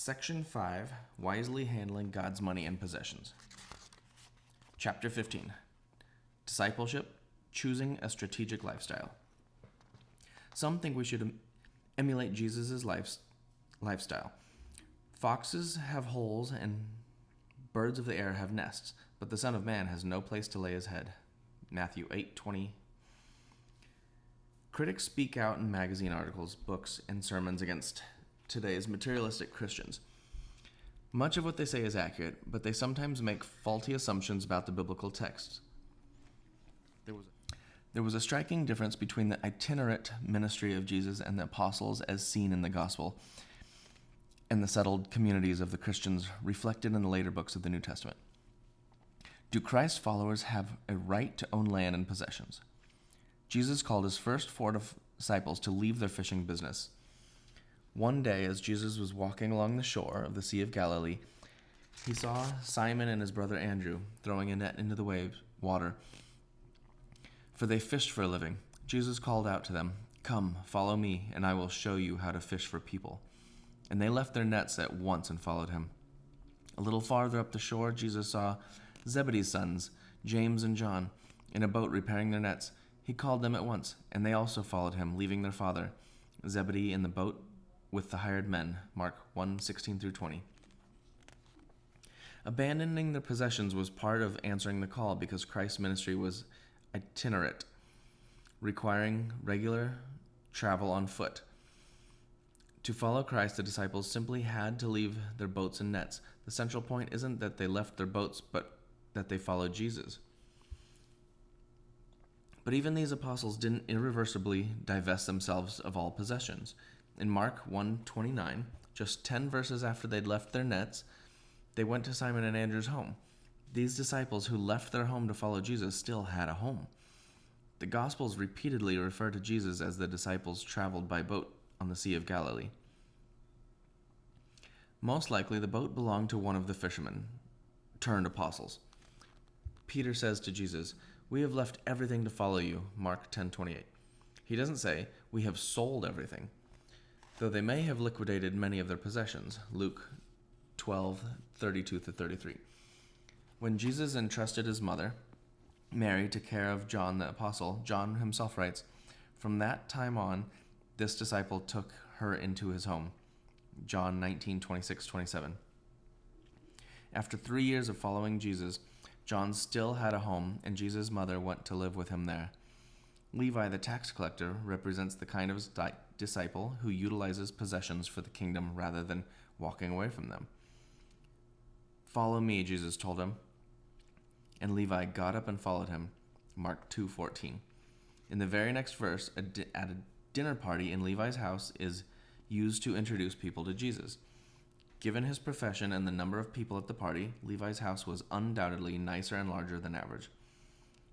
Section 5, Wisely Handling God's Money and Possessions. Chapter 15, Discipleship, Choosing a Strategic Lifestyle. Some think we should emulate Jesus' lifestyle. Foxes have holes and birds of the air have nests, but the Son of Man has no place to lay his head. Matthew 8:20. Critics speak out in magazine articles, books, and sermons against today's materialistic Christians. Much of what they say is accurate, but they sometimes make faulty assumptions about the biblical text. There was a striking difference between the itinerant ministry of Jesus and the apostles as seen in the gospel and the settled communities of the Christians reflected in the later books of the New Testament. Do Christ's followers have a right to own land and possessions? Jesus called his first 4 disciples to leave their fishing business. One day, as Jesus was walking along the shore of the Sea of Galilee, he saw Simon and his brother Andrew throwing a net into the water, for they fished for a living. Jesus called out to them, "Come, follow me, and I will show you how to fish for people." And they left their nets at once and followed him. A little farther up the shore, Jesus saw Zebedee's sons, James and John, in a boat repairing their nets. He called them at once, and they also followed him, leaving their father, Zebedee, in the boat with the hired men. Mark 1:16-20. Abandoning their possessions was part of answering the call because Christ's ministry was itinerant, requiring regular travel on foot. To follow Christ, the disciples simply had to leave their boats and nets. The central point isn't that they left their boats, but that they followed Jesus. But even these apostles didn't irreversibly divest themselves of all possessions. In Mark 1:29, just 10 verses after they'd left their nets, they went to Simon and Andrew's home. These disciples who left their home to follow Jesus still had a home. The Gospels repeatedly refer to Jesus as the disciples traveled by boat on the Sea of Galilee. Most likely, the boat belonged to one of the fishermen turned apostles. Peter says to Jesus, "We have left everything to follow you," Mark 10:28. He doesn't say, "We have sold everything," though they may have liquidated many of their possessions, Luke 12:32-33. When Jesus entrusted his mother, Mary, to care of John the apostle, John himself writes, "From that time on, this disciple took her into his home," John 19:26-27. After 3 years of following Jesus, John still had a home, and Jesus' mother went to live with him there. Levi, the tax collector, represents the kind of disciple who utilizes possessions for the kingdom rather than walking away from them. "Follow me," Jesus told him. And Levi got up and followed him, Mark 2:14. In the very next verse, at a dinner party in Levi's house is used to introduce people to Jesus. Given his profession and the number of people at the party, Levi's house was undoubtedly nicer and larger than average.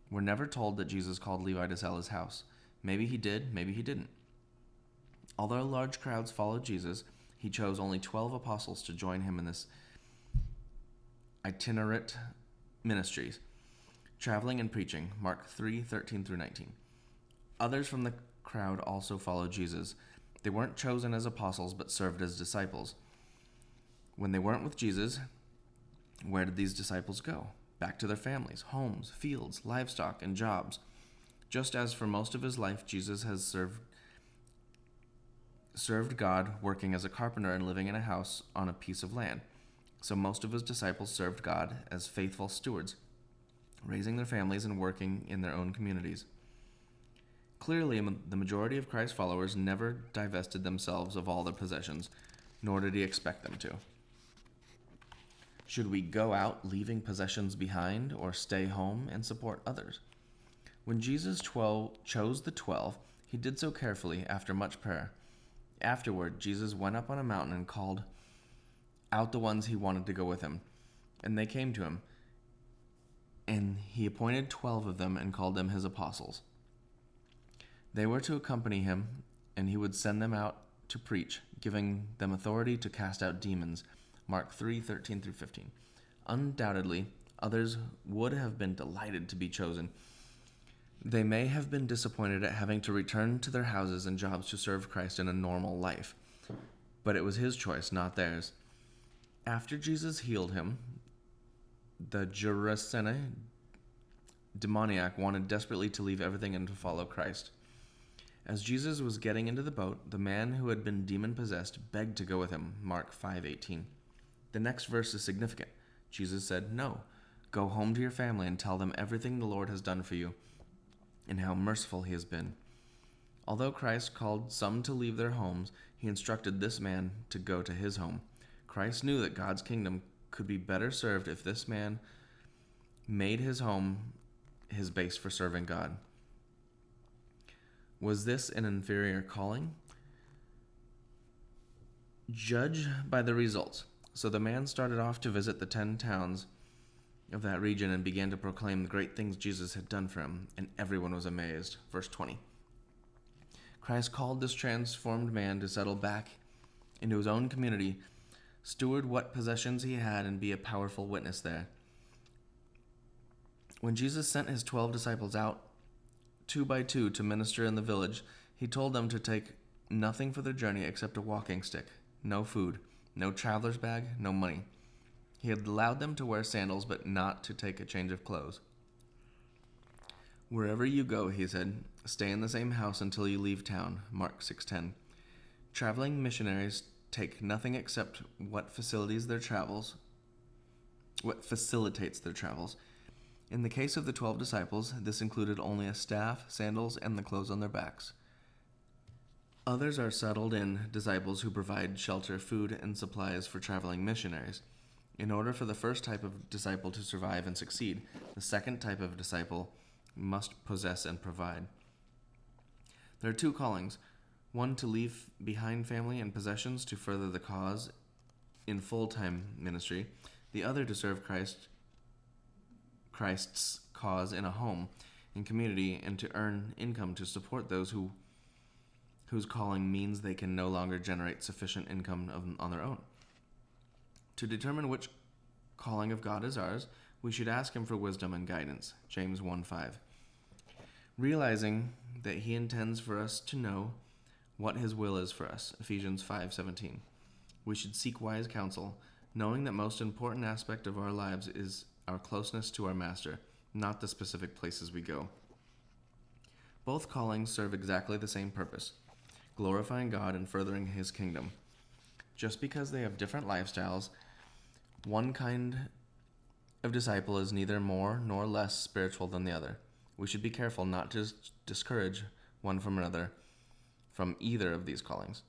We're never told that Jesus called Levi to sell his house. Maybe he did, maybe he didn't. Although large crowds followed Jesus, he chose only 12 apostles to join him in this itinerant ministries, traveling and preaching, Mark 3:13-19. Others from the crowd also followed Jesus. They weren't chosen as apostles, but served as disciples. When they weren't with Jesus, where did these disciples go? Back to their families, homes, fields, livestock, and jobs. Just as for most of his life, Jesus has served God, working as a carpenter and living in a house on a piece of land. So most of his disciples served God as faithful stewards, raising their families and working in their own communities. Clearly, the majority of Christ's followers never divested themselves of all their possessions, nor did he expect them to. Should we go out leaving possessions behind or stay home and support others? When Jesus chose the 12, he did so carefully after much prayer. Afterward, Jesus went up on a mountain and called out the ones he wanted to go with him, and they came to him. And he appointed 12 of them and called them his apostles. They were to accompany him, and he would send them out to preach, giving them authority to cast out demons, Mark 3:13-15. Undoubtedly, others would have been delighted to be chosen. They may have been disappointed at having to return to their houses and jobs to serve Christ in a normal life, but it was his choice, not theirs. After Jesus healed him, the Gerasene demoniac wanted desperately to leave everything and to follow Christ. As Jesus was getting into the boat, the man who had been demon-possessed begged to go with him, Mark 5:18. The next verse is significant. Jesus said, "No, go home to your family and tell them everything the Lord has done for you and how merciful he has been." Although Christ called some to leave their homes, he instructed this man to go to his home. Christ knew that God's kingdom could be better served if this man made his home his base for serving God. Was this an inferior calling? Judge by the results. So the man started off to visit the 10 towns of that region and began to proclaim the great things Jesus had done for him, and everyone was amazed. Verse 20. Christ called this transformed man to settle back into his own community, steward what possessions he had, and be a powerful witness there. When Jesus sent his 12 disciples out, 2 by 2, to minister in the village, he told them to take nothing for their journey except a walking stick, no food, no traveler's bag, no money. He had allowed them to wear sandals, but not to take a change of clothes. "Wherever you go," he said, "stay in the same house until you leave town." Mark 6:10. Traveling missionaries take nothing except what facilitates their travels. In the case of the 12 disciples, this included only a staff, sandals, and the clothes on their backs. Others are settled-in disciples who provide shelter, food, and supplies for traveling missionaries. In order for the first type of disciple to survive and succeed, the second type of disciple must possess and provide. There are 2 callings: one to leave behind family and possessions to further the cause in full-time ministry, the other to serve Christ's cause in a home, in community, and to earn income to support those whose calling means they can no longer generate sufficient income on their own. To determine which calling of God is ours, we should ask him for wisdom and guidance. James 1:5. Realizing that he intends for us to know what his will is for us. Ephesians 5:17. We should seek wise counsel, knowing that most important aspect of our lives is our closeness to our Master, not the specific places we go. Both callings serve exactly the same purpose: glorifying God and furthering his kingdom. Just because they have different lifestyles, one kind of disciple is neither more nor less spiritual than the other. We should be careful not to discourage one from another from either of these callings.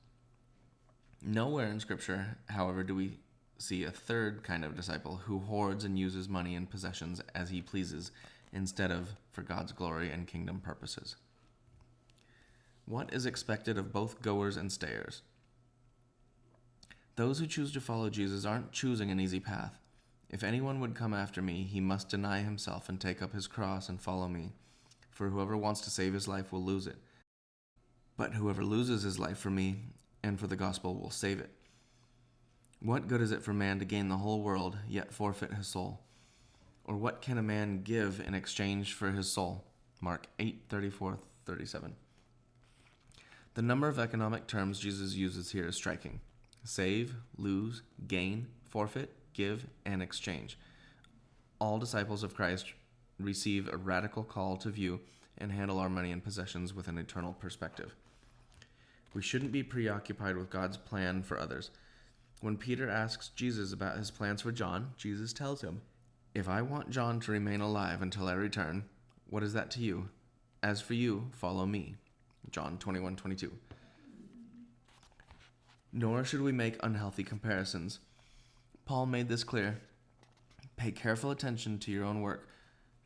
Nowhere in Scripture, however, do we see a third kind of disciple who hoards and uses money and possessions as he pleases, instead of for God's glory and kingdom purposes. What is expected of both goers and stayers? Those who choose to follow Jesus aren't choosing an easy path. "If anyone would come after me, he must deny himself and take up his cross and follow me. For whoever wants to save his life will lose it. But whoever loses his life for me and for the gospel will save it. What good is it for man to gain the whole world, yet forfeit his soul? Or what can a man give in exchange for his soul?" Mark 8:34-37. The number of economic terms Jesus uses here is striking: save, lose, gain, forfeit, give, and exchange. All disciples of Christ receive a radical call to view and handle our money and possessions with an eternal perspective. We shouldn't be preoccupied with God's plan for others. When Peter asks Jesus about his plans for John, Jesus tells him, "If I want John to remain alive until I return, what is that to you? As for you, follow me." John 21:22. Nor should we make unhealthy comparisons. Paul made this clear: "Pay careful attention to your own work,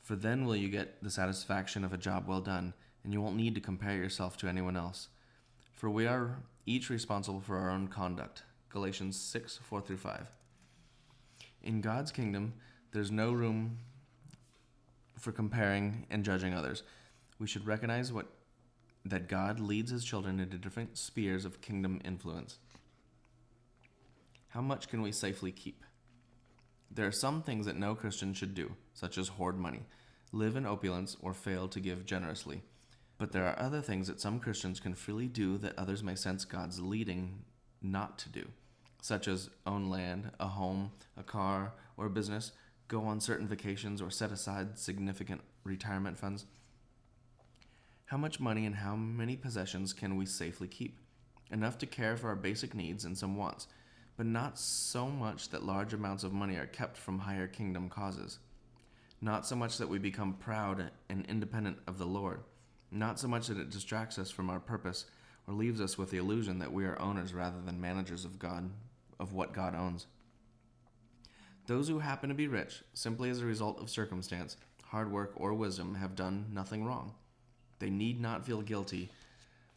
for then will you get the satisfaction of a job well done, and you won't need to compare yourself to anyone else. For we are each responsible for our own conduct." Galatians 6:4-5. In God's kingdom, there's no room for comparing and judging others. We should recognize that God leads his children into different spheres of kingdom influence. How much can we safely keep? There are some things that no Christian should do, such as hoard money, live in opulence, or fail to give generously. But there are other things that some Christians can freely do that others may sense God's leading not to do. such as own land, a home, a car, or a business, go on certain vacations, or set aside significant retirement funds? How much money and how many possessions can we safely keep? Enough to care for our basic needs and some wants, but not so much that large amounts of money are kept from higher kingdom causes. Not so much that we become proud and independent of the Lord. Not so much that it distracts us from our purpose or leaves us with the illusion that we are owners rather than managers of God, of what God owns. Those who happen to be rich, simply as a result of circumstance, hard work, or wisdom, have done nothing wrong. They need not feel guilty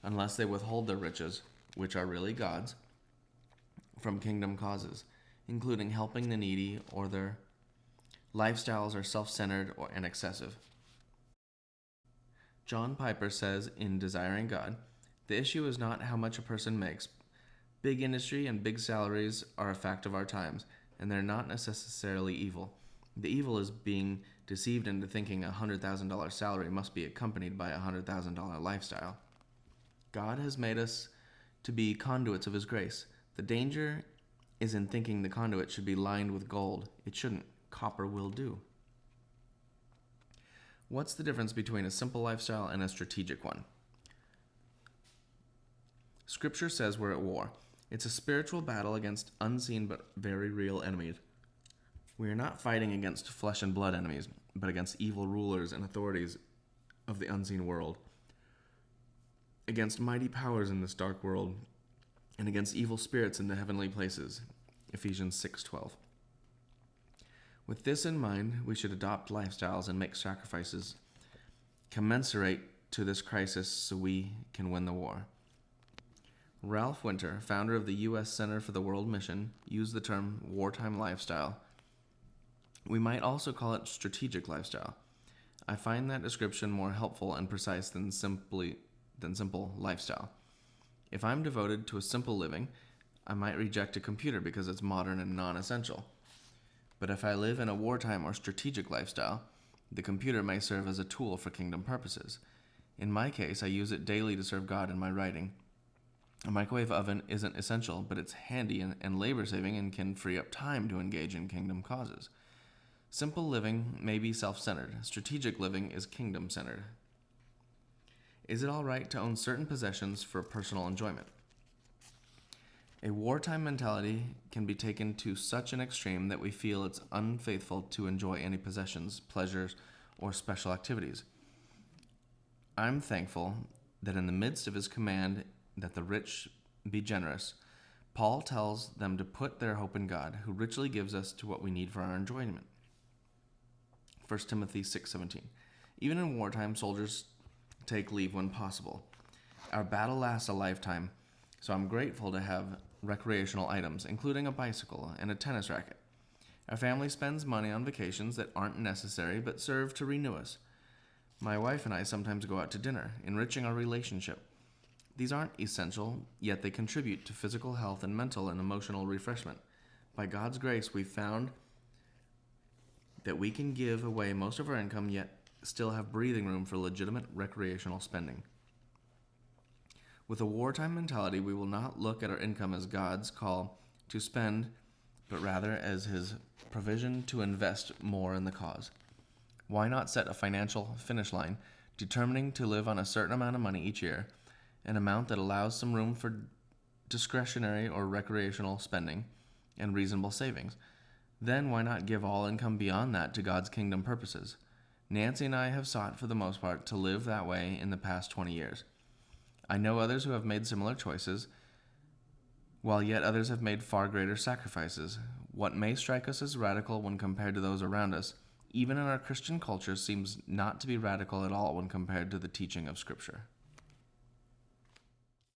unless they withhold their riches, which are really God's, from kingdom causes, including helping the needy, or their lifestyles are self-centered and excessive. John Piper says in Desiring God, the issue is not how much a person makes. Big industry and big salaries are a fact of our times, and they're not necessarily evil. The evil is being deceived into thinking a $100,000 salary must be accompanied by a $100,000 lifestyle. God has made us to be conduits of His grace. The danger is in thinking the conduit should be lined with gold. It shouldn't. Copper will do. What's the difference between a simple lifestyle and a strategic one? Scripture says we're at war. It's a spiritual battle against unseen but very real enemies. We are not fighting against flesh and blood enemies, but against evil rulers and authorities of the unseen world, against mighty powers in this dark world, and against evil spirits in the heavenly places. Ephesians 6:12. With this in mind, we should adopt lifestyles and make sacrifices commensurate to this crisis so we can win the war. Ralph Winter, founder of the U.S. Center for the World Mission, used the term wartime lifestyle. We might also call it strategic lifestyle. I find that description more helpful and precise than simple lifestyle. If I'm devoted to a simple living, I might reject a computer because it's modern and non-essential. But if I live in a wartime or strategic lifestyle, the computer may serve as a tool for kingdom purposes. In my case, I use it daily to serve God in my writing. A microwave oven isn't essential, but it's handy and labor-saving and can free up time to engage in kingdom causes. Simple living may be self-centered. Strategic living is kingdom-centered. Is it all right to own certain possessions for personal enjoyment? A wartime mentality can be taken to such an extreme that we feel it's unfaithful to enjoy any possessions, pleasures, or special activities. I'm thankful that in the midst of His command that the rich be generous, Paul tells them to put their hope in God, who richly gives us to what we need for our enjoyment. 1 Timothy 6:17. Even in wartime, soldiers take leave when possible. Our battle lasts a lifetime, so I'm grateful to have recreational items, including a bicycle and a tennis racket. Our family spends money on vacations that aren't necessary but serve to renew us. My wife and I sometimes go out to dinner, enriching our relationship. These aren't essential, yet they contribute to physical health and mental and emotional refreshment. By God's grace, we've found that we can give away most of our income, yet still have breathing room for legitimate recreational spending. With a wartime mentality, we will not look at our income as God's call to spend, but rather as His provision to invest more in the cause. Why not set a financial finish line, determining to live on a certain amount of money each year, an amount that allows some room for discretionary or recreational spending and reasonable savings? Then why not give all income beyond that to God's kingdom purposes? Nancy and I have sought, for the most part, to live that way in the past 20 years. I know others who have made similar choices, while yet others have made far greater sacrifices. What may strike us as radical when compared to those around us, even in our Christian culture, seems not to be radical at all when compared to the teaching of Scripture.